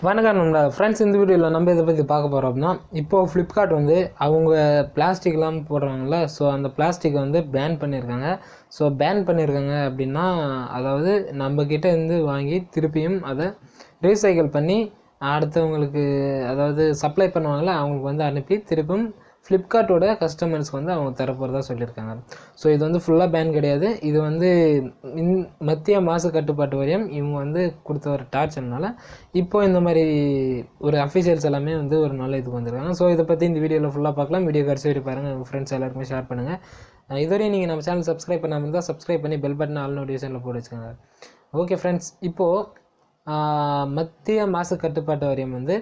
வணக்கம் நண்பா ஃப்ரெண்ட்ஸ். இந்த வீடியோவில் நம்ம இதை பற்றி பார்க்க போகிறோம் அப்படின்னா, இப்போது ஃப்ளிப்கார்ட் வந்து அவங்க பிளாஸ்டிக்லாம் போடுறாங்கள்ல, ஸோ அந்த பிளாஸ்டிக்கை வந்து பேன் பண்ணியிருக்காங்க. ஸோ பேன் பண்ணியிருக்காங்க அப்படின்னா, அதாவது நம்மக்கிட்ட இருந்து வாங்கி திருப்பியும் அதை ரீசைக்கிள் பண்ணி அடுத்தவங்களுக்கு, அதாவது சப்ளை பண்ணுவாங்கள்ல, அவங்களுக்கு வந்து அனுப்பி திருப்பியும் ஃப்ளிப்கார்ட்டோட கஸ்டமர்ஸ்க்கு வந்து அவங்க தரப்போகிறதா சொல்லியிருக்காங்க. ஸோ இது வந்து ஃபுல்லாக பேன் கிடையாது. இது வந்து மத்திய மாசு கட்டுப்பாட்டு வாரியம் இவங்க வந்து கொடுத்த ஒரு டார்ச்சர்னால இப்போ இந்த மாதிரி ஒரு அஃபிஷியல்ஸ் எல்லாமே வந்து ஒரு நல்ல இதுக்கு வந்துருக்காங்க. ஸோ இதை பற்றி இந்த வீடியோவில் ஃபுல்லாக பார்க்கலாம். வீடியோ கடைசி வரை பாருங்கள், உங்கள் ஃப்ரெண்ட்ஸ் எல்லாருக்குமே ஷேர் பண்ணுங்கள். இதுவரையும் நீங்கள் நம்ம சேனல் சப்ஸ்கிரைப் பண்ணாமல் இருந்தால் சப்ஸ்கிரைப் பண்ணி பெல் பட்டன் ஆல் நோட்டிஃபிகேஷனில் போட்டு வச்சுக்கோங்க. ஓகே ஃப்ரெண்ட்ஸ், இப்போது மத்திய மாசு கட்டுப்பாட்டு வாரியம் வந்து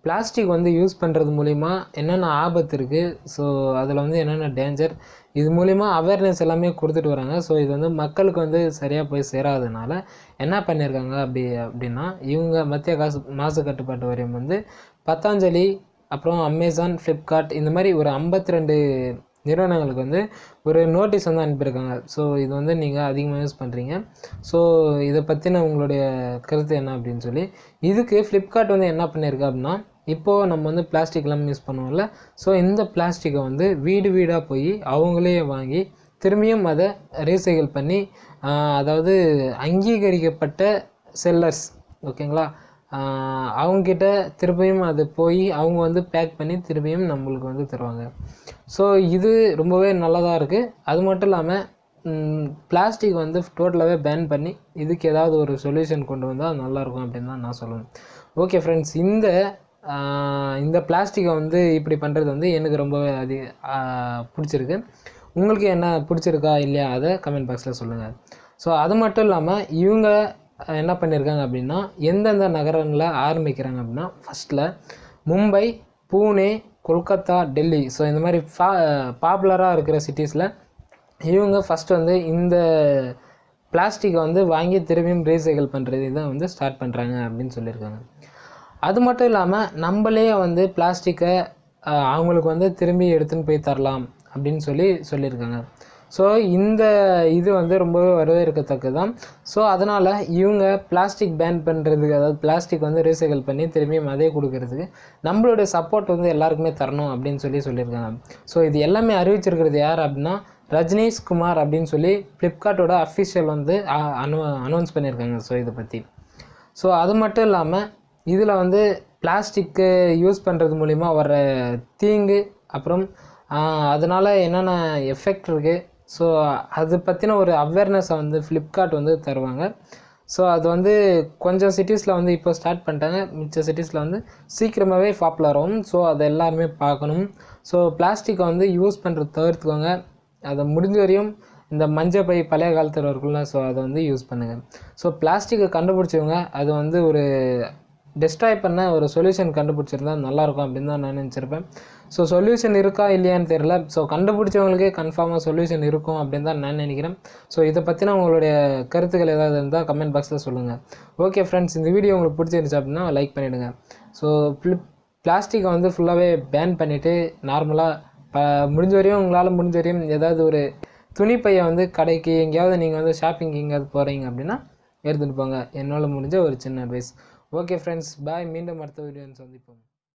பிளாஸ்டிக் வந்து யூஸ் பண்ணுறது மூலிமா என்னென்ன ஆபத்து இருக்குது, ஸோ அதில் வந்து என்னென்ன டேஞ்சர், இது மூலிமா அவேர்னஸ் எல்லாமே கொடுத்துட்டு வராங்க. ஸோ இது வந்து மக்களுக்கு வந்து சரியாக போய் சேராதனால என்ன பண்ணியிருக்காங்க அப்படின்னா, இவங்க மத்திய மாசு கட்டுப்பாட்டு வாரியம் வந்து பத்தாஞ்சலி, அப்புறம் அமேசான், ஃப்ளிப்கார்ட், இந்த மாதிரி ஒரு 52 நிறுவனங்களுக்கு வந்து ஒரு நோட்டீஸ் வந்து அனுப்பியிருக்காங்க. ஸோ இது வந்து நீங்கள் அதிகமாக யூஸ் பண்ணுறீங்க, ஸோ இதை பற்றின உங்களுடைய கருத்து என்ன அப்படின்னு சொல்லி. இதுக்கு ஃப்ளிப்கார்ட் வந்து என்ன பண்ணியிருக்கு அப்படின்னா, இப்போது நம்ம வந்து பிளாஸ்டிக்லாம் யூஸ் பண்ணுவோம்ல, ஸோ இந்த பிளாஸ்டிக்கை வந்து வீடு வீடாக போய் அவங்களே வாங்கி திரும்பியும் அதை ரீசைக்கிள் பண்ணி, அதாவது அங்கீகரிக்கப்பட்ட செல்லர்ஸ், ஓகேங்களா, அவங்கக்கிட்ட திரும்பியும் அது போய் அவங்க வந்து பேக் பண்ணி திரும்பியும் நம்மளுக்கு வந்து தருவாங்க. ஸோ இது ரொம்பவே நல்லதாக இருக்குது. அது மட்டும் இல்லாமல் பிளாஸ்டிக் வந்து டோட்டலாகவே பேன் பண்ணி இதுக்கு ஏதாவது ஒரு சொல்யூஷன் கொண்டு வந்தால் நல்லாயிருக்கும் அப்படின்னு தான் நான் சொல்லுவேன். ஓகே ஃப்ரெண்ட்ஸ், இந்த பிளாஸ்டிக்கை வந்து இப்படி பண்ணுறது வந்து எனக்கு ரொம்பவே பிடிச்சிருக்கு. உங்களுக்கு என்ன பிடிச்சிருக்கா இல்லையா அதை கமெண்ட் பாக்ஸில் சொல்லுங்கள். ஸோ அது மட்டும் இல்லாமல் இவங்க என்ன பண்ணியிருக்காங்க அப்படின்னா, எந்தெந்த நகரங்களை ஆரம்பிக்கிறாங்க அப்படின்னா, ஃபஸ்ட்டில் மும்பை, பூனே, கொல்கத்தா, டெல்லி, ஸோ இந்த மாதிரி பாப்புலராக இருக்கிற சிட்டிஸில் இவங்க ஃபஸ்ட்டு வந்து இந்த பிளாஸ்டிக்கை வந்து வாங்கி திரும்பியும் ரீசைக்கிள் பண்ணுறது இதான் வந்து ஸ்டார்ட் பண்ணுறாங்க அப்படின்னு சொல்லியிருக்காங்க. அது மட்டும் இல்லாமல் நம்மளே வந்து பிளாஸ்டிக்கை அவங்களுக்கு வந்து திரும்பி எடுத்துன்னு போய் தரலாம் அப்படின்னு சொல்லியிருக்காங்க. ஸோ இந்த இது வந்து ரொம்பவே வரவேற்கத்தக்கது தான். ஸோ அதனால் இவங்க பிளாஸ்டிக் பேன் பண்ணுறதுக்கு, அதாவது பிளாஸ்டிக் வந்து ரீசைக்கிள் பண்ணி திரும்பியும் அதே கொடுக்கறதுக்கு நம்மளுடைய சப்போர்ட் வந்து எல்லாருக்குமே தரணும் அப்படின்னு சொல்லியிருக்காங்க. ஸோ இது எல்லாமே அறிவிச்சிருக்கிறது யார் அப்படின்னா, ரஜினீஷ் குமார் அப்படின்னு சொல்லி ஃப்ளிப்கார்ட்டோட அஃபிஷியல் வந்து அனௌன்ஸ் பண்ணியிருக்காங்க. ஸோ இதை பற்றி. ஸோ அது மட்டும் இல்லாமல் இதில் வந்து பிளாஸ்டிக்கு யூஸ் பண்ணுறது மூலிமா வர தீங்கு, அப்புறம் அதனால் என்னென்ன எஃபெக்ட் இருக்குது, ஸோ அது பற்றின ஒரு அவேர்னஸை வந்து ஃப்ளிப்கார்ட் வந்து தருவாங்க. ஸோ அது வந்து கொஞ்சம் சிட்டிஸில் வந்து இப்போ ஸ்டார்ட் பண்ணிட்டாங்க, மிச்ச சிட்டிஸில் வந்து சீக்கிரமாகவே பாப்புலர் ஆகும். ஸோ அதை எல்லாருமே பார்க்கணும். ஸோ பிளாஸ்டிக்கை வந்து யூஸ் பண்ணுறது தவிர்த்துக்கோங்க. அதை முடிஞ்ச வரையும் இந்த மஞ்சள் பை பழைய காலத்தில் இருக்குல்ல, ஸோ அதை வந்து யூஸ் பண்ணுங்கள். ஸோ பிளாஸ்டிக்கை கண்டுபிடிச்சவங்க அது வந்து ஒரு டெஸ்ட்ராய் பண்ண ஒரு சொல்யூஷன் கண்டுபிடிச்சிருந்தா நல்லாயிருக்கும் அப்படின்னு தான் நான் நினச்சிருப்பேன். ஸோ சொல்யூஷன் இருக்கா இல்லையான்னு தெரியல. ஸோ கண்டுபிடிச்சவங்களுக்கே கன்ஃபார்மாக சொல்யூஷன் இருக்கும் அப்படின்னு தான் நான் நினைக்கிறேன். ஸோ இதை பற்றின உங்களுடைய கருத்துக்கள் ஏதாவது இருந்தால் கமெண்ட் பாக்ஸில் சொல்லுங்கள். ஓகே ஃப்ரெண்ட்ஸ், இந்த வீடியோ உங்களுக்கு பிடிச்சிருந்துச்சு அப்படின்னா லைக் பண்ணிவிடுங்க. ஸோ பிளாஸ்டிக்கை வந்து ஃபுல்லாகவே பேன் பண்ணிவிட்டு நார்மலாக முடிஞ்ச வரையும் உங்களால் முடிஞ்ச வரையும் ஏதாவது ஒரு துணிப்பையை வந்து கடைக்கு எங்கேயாவது நீங்கள் வந்து ஷாப்பிங் எங்கேயாவது போகிறீங்க அப்படின்னா எடுத்துகிட்டு போங்க. என்னால் முடிஞ்ச ஒரு சின்ன அட்வைஸ். ஓகே ஃப்ரெண்ட்ஸ், பாய். மீண்டும் அடுத்த வீடியோ சந்திப்போம்.